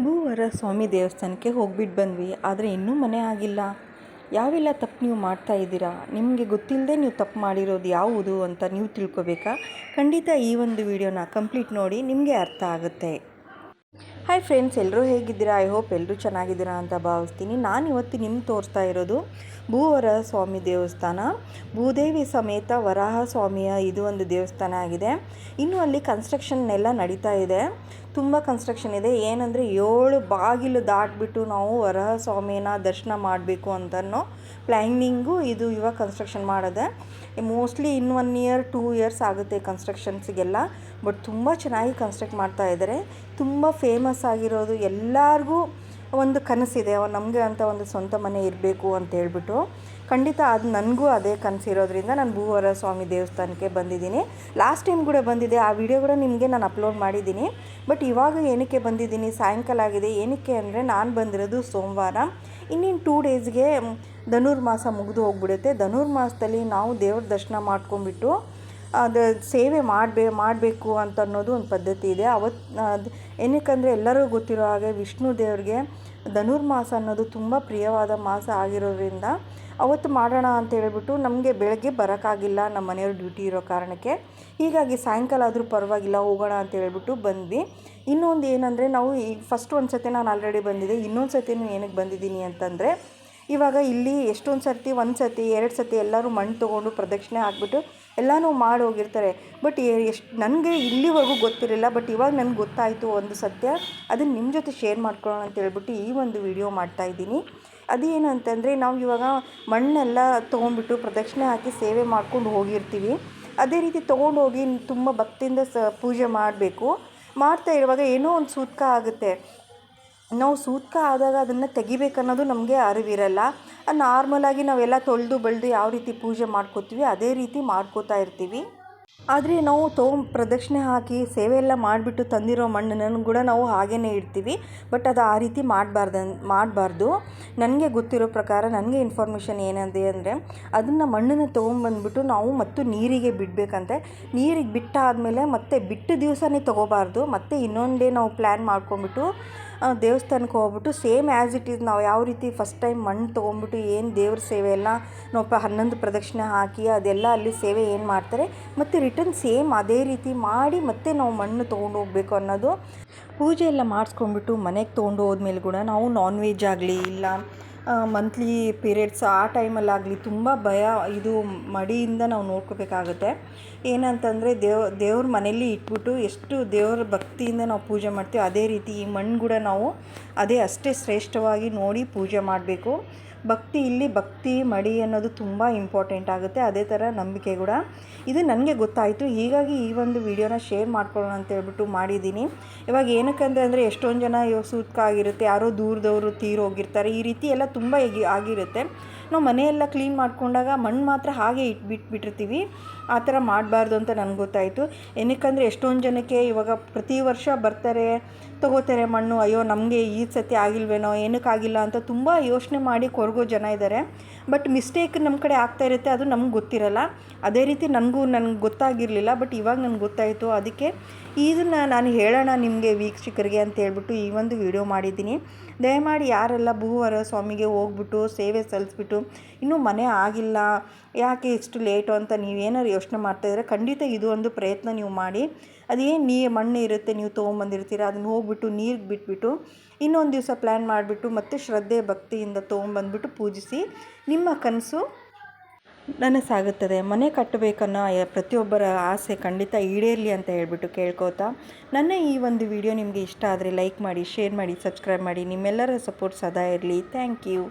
ಭೂವರ ಸ್ವಾಮಿ ದೇವಸ್ಥಾನಕ್ಕೆ ಹೋಗ್ಬಿಟ್ಟು ಬಂದ್ವಿ. ಆದರೆ ಇನ್ನೂ ಮನೆ ಆಗಿಲ್ಲ. ಯಾವೆಲ್ಲ ತಪ್ಪು ನೀವು ಮಾಡ್ತಾ ಇದ್ದೀರಾ? ನಿಮಗೆ ಗೊತ್ತಿಲ್ಲದೆ ನೀವು ತಪ್ಪು ಮಾಡಿರೋದು ಯಾವುದು ಅಂತ ನೀವು ತಿಳ್ಕೊಬೇಕಾ? ಖಂಡಿತ ಈ ಒಂದು ವಿಡಿಯೋನ ಕಂಪ್ಲೀಟ್ ನೋಡಿ, ನಿಮಗೆ ಅರ್ಥ ಆಗುತ್ತೆ. ಹಾಯ್ ಫ್ರೆಂಡ್ಸ್, ಎಲ್ಲರೂ ಹೇಗಿದ್ದೀರಾ? ಐ ಹೋಪ್ ಎಲ್ಲರೂ ಚೆನ್ನಾಗಿದ್ದೀರಾ ಅಂತ ಭಾವಿಸ್ತೀನಿ. ನಾನು ಇವತ್ತು ನಿಮ್ಗೆ ತೋರಿಸ್ತಾ ಇರೋದು ಭೂವರ ಸ್ವಾಮಿ ದೇವಸ್ಥಾನ. ಭೂದೇವಿ ಸಮೇತ ವರಾಹ ಸ್ವಾಮಿಯ ಇದು ಒಂದು ದೇವಸ್ಥಾನ ಆಗಿದೆ. ಇನ್ನು ಅಲ್ಲಿ ಕನ್ಸ್ಟ್ರಕ್ಷನ್ ಎಲ್ಲ ನಡೀತಾ ಇದೆ. ತುಂಬ ಕನ್ಸ್ಟ್ರಕ್ಷನ್ ಇದೆ. ಏನಂದರೆ 7 ಬಾಗಿಲು ದಾಟಿಬಿಟ್ಟು ನಾವು ವರಾಹ ಸ್ವಾಮಿನ ದರ್ಶನ ಮಾಡಬೇಕು ಅಂತನೋ ಪ್ಲ್ಯಾನಿಂಗು ಇದು ಇವಾಗ ಕನ್ಸ್ಟ್ರಕ್ಷನ್ ಮಾಡೋದೆ. ಮೋಸ್ಟ್ಲಿ ಇನ್ 1 ಇಯರ್ 2 ಇಯರ್ಸ್ ಆಗುತ್ತೆ ಕನ್ಸ್ಟ್ರಕ್ಷನ್ಸಿಗೆಲ್ಲ. ಬಟ್ ತುಂಬ ಚೆನ್ನಾಗಿ ಕನ್ಸ್ಟ್ರಕ್ಟ್ ಮಾಡ್ತಾ ಇದ್ದಾರೆ. ತುಂಬ ಫೇಮಸ್ ಆಗಿರೋದು, ಎಲ್ಲರಿಗೂ ಒಂದು ಕನಸಿದೆ, ನಮಗೆ ಅಂತ ಒಂದು ಸ್ವಂತ ಮನೆ ಇರಬೇಕು ಅಂತ ಹೇಳ್ಬಿಟ್ಟು. ಖಂಡಿತ ಅದು ನನಗೂ ಅದೇ ಕನಸಿರೋದ್ರಿಂದ ನಾನು ಭೂವರ ಸ್ವಾಮಿ ದೇವಸ್ಥಾನಕ್ಕೆ ಬಂದಿದ್ದೀನಿ. ಲಾಸ್ಟ್ ಟೈಮ್ ಕೂಡ ಬಂದಿದ್ದೆ, ಆ ವಿಡಿಯೋ ಕೂಡ ನಿಮಗೆ ನಾನು ಅಪ್ಲೋಡ್ ಮಾಡಿದ್ದೀನಿ. ಬಟ್ ಇವಾಗ ಏನಕ್ಕೆ ಬಂದಿದ್ದೀನಿ, ಸಾಯಂಕಾಲ ಆಗಿದೆ. ಏನಕ್ಕೆ ಅಂದರೆ ನಾನು ಬಂದಿರೋದು ಸೋಮವಾರ. ಇನ್ನಿನ್ನು 2 ಡೇಸ್ಗೆ ಧನುರ್ಮಾಸ ಮುಗಿದು ಹೋಗ್ಬಿಡುತ್ತೆ. ಧನುರ್ಮಾಸದಲ್ಲಿ ನಾವು ದೇವ್ರ ದರ್ಶನ ಮಾಡ್ಕೊಂಡ್ಬಿಟ್ಟು ಅದು ಸೇವೆ ಮಾಡಬೇಕು ಅಂತ ಅನ್ನೋದು ಒಂದು ಪದ್ಧತಿ ಇದೆ. ಅವತ್ತು ಏನಕ್ಕಂದರೆ ಎಲ್ಲರಿಗೂ ಗೊತ್ತಿರೋ ಹಾಗೆ ವಿಷ್ಣು ದೇವ್ರಿಗೆ ಧನುರ್ಮಾಸ ಅನ್ನೋದು ತುಂಬ ಪ್ರಿಯವಾದ ಮಾಸ ಆಗಿರೋದ್ರಿಂದ ಅವತ್ತು ಮಾಡೋಣ ಅಂತ ಹೇಳ್ಬಿಟ್ಟು ನಮಗೆ ಬೆಳಗ್ಗೆ ಬರೋಕ್ಕಾಗಿಲ್ಲ, ನಮ್ಮ ಮನೆಯವ್ರ ಡ್ಯೂಟಿ ಇರೋ ಕಾರಣಕ್ಕೆ. ಹೀಗಾಗಿ ಸಾಯಂಕಾಲ ಆದರೂ ಪರವಾಗಿಲ್ಲ ಹೋಗೋಣ ಅಂತ ಹೇಳ್ಬಿಟ್ಟು ಬಂದ್ವಿ. ಇನ್ನೊಂದು ಏನಂದರೆ, ನಾವು ಈಗ ಫಸ್ಟ್ ಒಂದು ಸತಿ ನಾನು ಆಲ್ರೆಡಿ ಬಂದಿದ್ದೆ. ಇನ್ನೊಂದು ಸತಿನೂ ಏನಕ್ಕೆ ಬಂದಿದ್ದೀನಿ ಅಂತಂದರೆ, ಇವಾಗ ಇಲ್ಲಿ ಎಷ್ಟೊಂದು ಸರ್ತಿ 1 ಸತಿ 2 ಸತಿ ಎಲ್ಲರೂ ಮಣ್ಣು ತೊಗೊಂಡು ಪ್ರದಕ್ಷಿಣೆ ಹಾಕ್ಬಿಟ್ಟು ಎಲ್ಲನೂ ಮಾಡಿ ಹೋಗಿರ್ತಾರೆ. ಬಟ್ ನನಗೆ ಇಲ್ಲಿವರೆಗೂ ಗೊತ್ತಿರಲಿಲ್ಲ. ಬಟ್ ಇವಾಗ ನನಗೆ ಗೊತ್ತಾಯಿತು ಒಂದು ಸತ್ಯ. ಅದನ್ನು ನಿಮ್ಮ ಜೊತೆ ಶೇರ್ ಮಾಡ್ಕೊಳ್ಳೋಣ ಅಂತ ಹೇಳ್ಬಿಟ್ಟು ಈ ಒಂದು ವಿಡಿಯೋ ಮಾಡ್ತಾಯಿದ್ದೀನಿ. ಅದೇನು ಅಂತಂದರೆ, ನಾವು ಇವಾಗ ಮಣ್ಣೆಲ್ಲ ತೊಗೊಂಡ್ಬಿಟ್ಟು ಪ್ರದಕ್ಷಿಣೆ ಹಾಕಿ ಸೇವೆ ಮಾಡ್ಕೊಂಡು ಹೋಗಿರ್ತೀವಿ. ಅದೇ ರೀತಿ ತೊಗೊಂಡೋಗಿ ತುಂಬ ಭಕ್ತಿಯಿಂದ ಪೂಜೆ ಮಾಡಬೇಕು. ಮಾಡ್ತಾ ಇರುವಾಗ ಏನೋ ಒಂದು ಸೂತಕ ಆಗುತ್ತೆ. ನಾವು ಸೂತಕ ಆದಾಗ ಅದನ್ನು ತೆಗಿಬೇಕನ್ನೋದು ನಮಗೆ ಅರಿವಿರಲ್ಲ. ನಾರ್ಮಲಾಗಿ ನಾವೆಲ್ಲ ತೊಳೆದು ಬಳ್ದು ಯಾವ ರೀತಿ ಪೂಜೆ ಮಾಡ್ಕೋತೀವಿ ಅದೇ ರೀತಿ ಮಾಡ್ಕೋತಾ ಇರ್ತೀವಿ. ಆದರೆ ನಾವು ಪ್ರದಕ್ಷಿಣೆ ಹಾಕಿ ಸೇವೆ ಎಲ್ಲ ಮಾಡಿಬಿಟ್ಟು ತಂದಿರೋ ಮಣ್ಣನ್ನು ಕೂಡ ನಾವು ಹಾಗೇ ಇಡ್ತೀವಿ. ಬಟ್ ಅದು ಆ ರೀತಿ ಮಾಡಬಾರ್ದು. ನನಗೆ ಗೊತ್ತಿರೋ ಪ್ರಕಾರ, ನನಗೆ ಇನ್ಫಾರ್ಮೇಷನ್ ಏನಿದೆ ಅಂದರೆ, ಅದನ್ನು ಮಣ್ಣನ್ನು ತೊಗೊಂಬಂದ್ಬಿಟ್ಟು ನಾವು ಮತ್ತು ನೀರಿಗೆ ಬಿಡಬೇಕಂತೆ. ನೀರಿಗೆ ಬಿಟ್ಟಾದಮೇಲೆ ಮತ್ತೆ ಬಿಟ್ಟ ದಿವಸನೇ ತೊಗೋಬಾರ್ದು. ಮತ್ತು ಇನ್ನೊಂದೇ ನಾವು ಪ್ಲ್ಯಾನ್ ಮಾಡ್ಕೊಂಬಿಟ್ಟು ದೇವಸ್ಥಾನಕ್ಕೆ ಹೋಗ್ಬಿಟ್ಟು ಸೇಮ್ ಆ್ಯಸ್ ಇಟ್ ಈಸ್ ನಾವು ಯಾವ ರೀತಿ ಫಸ್ಟ್ ಟೈಮ್ ಮಣ್ಣು ತೊಗೊಂಬಿಟ್ಟು ಏನು ದೇವ್ರ ಸೇವೆ ಎಲ್ಲ ನಾವು 11 ಪ್ರದಕ್ಷಿಣೆ ಹಾಕಿ ಅದೆಲ್ಲ ಅಲ್ಲಿ ಸೇವೆ ಏನು ಮಾಡ್ತಾರೆ, ಮತ್ತು ರಿಟರ್ನ್ ಸೇಮ್ ಅದೇ ರೀತಿ ಮಾಡಿ ಮತ್ತೆ ನಾವು ಮಣ್ಣು ತೊಗೊಂಡು ಹೋಗಬೇಕು ಅನ್ನೋದು. ಪೂಜೆ ಎಲ್ಲ ಮಾಡಿಸ್ಕೊಂಡ್ಬಿಟ್ಟು ಮನೆಗೆ ತೊಗೊಂಡು ಹೋದ್ಮೇಲೆ ಕೂಡ ನಾವು ನಾನ್ ವೆಜ್ ಆಗಲಿ ಇಲ್ಲ ಮಂತ್ಲಿ ಪೀರಿಯಡ್ಸ್ ಆ ಟೈಮಲ್ಲಾಗಲಿ ತುಂಬ ಇದು ಮಡಿಯಿಂದ ನಾವು ನೋಡ್ಕೋಬೇಕಾಗುತ್ತೆ. ಏನಂತಂದರೆ ದೇವ್ರ ಮನೇಲಿ ಇಟ್ಬಿಟ್ಟು ಎಷ್ಟು ದೇವ್ರ ಭಕ್ತಿಯಿಂದ ನಾವು ಪೂಜೆ ಮಾಡ್ತೀವಿ ಅದೇ ರೀತಿ ಈ ಮಣ್ಣು ಕೂಡ ನಾವು ಅಷ್ಟೇ ಶ್ರೇಷ್ಠವಾಗಿ ನೋಡಿ ಪೂಜೆ ಮಾಡಬೇಕು. ಭಕ್ತಿ ಮಡಿ ಅನ್ನೋದು ತುಂಬ ಇಂಪಾರ್ಟೆಂಟ್ ಆಗುತ್ತೆ. ಅದೇ ಥರ ನಂಬಿಕೆ ಕೂಡ. ಇದು ನನಗೆ ಗೊತ್ತಾಯಿತು. ಹೀಗಾಗಿ ಈ ಒಂದು ವಿಡಿಯೋನ ಶೇರ್ ಮಾಡ್ಕೊಳ್ಳೋಣ ಅಂತ ಹೇಳ್ಬಿಟ್ಟು ಮಾಡಿದ್ದೀನಿ. ಇವಾಗ ಏನಕ್ಕಂದರೆ ಎಷ್ಟೊಂದು ಜನ ಸೂತಕ ಆಗಿರುತ್ತೆ, ಯಾರೋ ದೂರದವರು ತೀರೋಗಿರ್ತಾರೆ, ಈ ರೀತಿ ಎಲ್ಲ ತುಂಬ ಆಗಿರುತ್ತೆ. ನಾವು ಮನೆಯೆಲ್ಲ ಕ್ಲೀನ್ ಮಾಡ್ಕೊಂಡಾಗ ಮಣ್ಣು ಮಾತ್ರ ಹಾಗೆ ಬಿಟ್ಟಿರ್ತೀವಿ. ಆ ಥರ ಮಾಡಬಾರ್ದು ಅಂತ ನನಗೆ ಗೊತ್ತಾಯಿತು. ಏನಕ್ಕಂದರೆ ಎಷ್ಟೊಂದು ಜನಕ್ಕೆ ಇವಾಗ ಪ್ರತಿ ವರ್ಷ ಬರ್ತಾರೆ, ತೊಗೋತಾರೆ ಮಣ್ಣು. ಅಯ್ಯೋ ನಮಗೆ ಈ ಸತಿ ಆಗಿಲ್ವೇನೋ, ಏನಕ್ಕಾಗಿಲ್ಲ ಅಂತ ತುಂಬ ಯೋಚನೆ ಮಾಡಿ ಕೊರಗೋ ಜನ ಇದ್ದಾರೆ. ಬಟ್ ಮಿಸ್ಟೇಕ್ ನಮ್ಮ ಕಡೆ ಆಗ್ತಾ ಇರುತ್ತೆ, ಅದು ನಮ್ಗೆ ಗೊತ್ತಿರಲ್ಲ. ಅದೇ ರೀತಿ ನನಗೆ ಗೊತ್ತಾಗಿರಲಿಲ್ಲ. ಬಟ್ ಇವಾಗ ನನಗೆ ಗೊತ್ತಾಯಿತು. ಅದಕ್ಕೆ ಇದನ್ನು ನಾನು ಹೇಳೋಣ ನಿಮಗೆ ವೀಕ್ಷಕರಿಗೆ ಅಂತ ಹೇಳ್ಬಿಟ್ಟು ಈ ಒಂದು ವಿಡಿಯೋ ಮಾಡಿದ್ದೀನಿ. ದಯಮಾಡಿ ಯಾರೆಲ್ಲ ಭೂವರ ಸ್ವಾಮಿಗೆ ಹೋಗ್ಬಿಟ್ಟು ಸೇವೆ ಸಲ್ಲಿಸ್ಬಿಟ್ಟು ಇನ್ನೂ ಮನೆ ಆಗಿಲ್ಲ, ಯಾಕೆ ಇಷ್ಟು ಲೇಟು ಅಂತ ನೀವೇನಾದ್ರು ಯೋಚನೆ ಮಾಡ್ತಾಯಿದ್ರೆ, ಖಂಡಿತ ಇದು ಒಂದು ಪ್ರಯತ್ನ ನೀವು ಮಾಡಿ. ಅದೇನು ಮಣ್ಣು ಇರುತ್ತೆ ನೀವು ತೊಗೊಂಬಂದಿರ್ತೀರ, ಅದನ್ನು ಹೋಗ್ಬಿಟ್ಟು ನೀರಿಗೆ ಬಿಟ್ಬಿಟ್ಟು ಇನ್ನೊಂದು ದಿವಸ ಪ್ಲ್ಯಾನ್ ಮಾಡಿಬಿಟ್ಟು ಮತ್ತೆ ಶ್ರದ್ಧೆ ಭಕ್ತಿಯಿಂದ ತೊಗೊಂಬಂದ್ಬಿಟ್ಟು ಪೂಜಿಸಿ, ನಿಮ್ಮ ಕನಸು ನನಸಾಗುತ್ತದೆ. ಮನೆ ಕಟ್ಟಬೇಕನ್ನೋ ಪ್ರತಿಯೊಬ್ಬರ ಆಸೆ ಖಂಡಿತ ಈಡೇರಲಿ ಅಂತ ಹೇಳ್ಬಿಟ್ಟು ಕೇಳ್ಕೋತಾ, ನನ್ನ ಈ ಒಂದು ವಿಡಿಯೋ ನಿಮಗೆ ಇಷ್ಟ ಆದರೆ ಲೈಕ್ ಮಾಡಿ, ಶೇರ್ ಮಾಡಿ, ಸಬ್ಸ್ಕ್ರೈಬ್ ಮಾಡಿ. ನಿಮ್ಮೆಲ್ಲರ ಸಪೋರ್ಟ್ ಸದಾ ಇರಲಿ. Thank you.